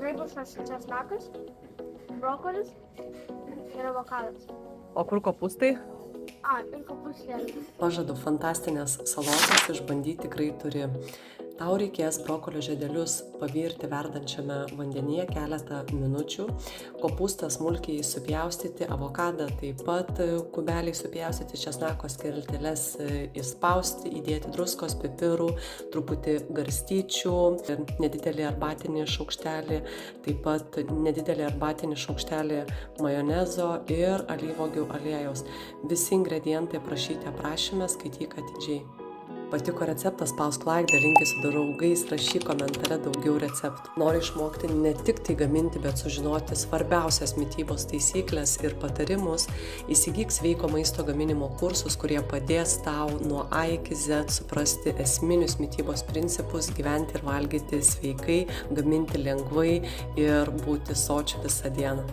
Graibušas česnakas, brokolis ir avokadas. O kur kopūstai? Ir kopūstėlė. Pažadu, fantastinės salotos išbandyti tikrai turi. Tau reikės brokolio žiedelius pavirti verdančiame vandenyje keletą minučių, kopūstą smulkiai supjaustyti, avokadą taip pat kubeliai supjaustyti, česnako skilteles įspausti, įdėti druskos, pipirų, truputį garstyčių, nedidelį arbatinį šaukštelį, taip pat nedidelį arbatinį šaukštelį majonezo ir alyvuogių aliejaus. Visi ingredientai aprašyti aprašyme, skaityk atidžiai. Patiko receptas, spausk like, dalinkis su draugais, rašyk komentare daugiau receptų. Nori išmokti ne tik tai gaminti, bet sužinoti svarbiausias mitybos taisyklės ir patarimus, įsigyk sveiko maisto gaminimo kursus, kurie padės tau nuo A iki Z suprasti esminius mitybos principus, gyventi ir valgyti sveikai, gaminti lengvai ir būti sočiu visą dieną.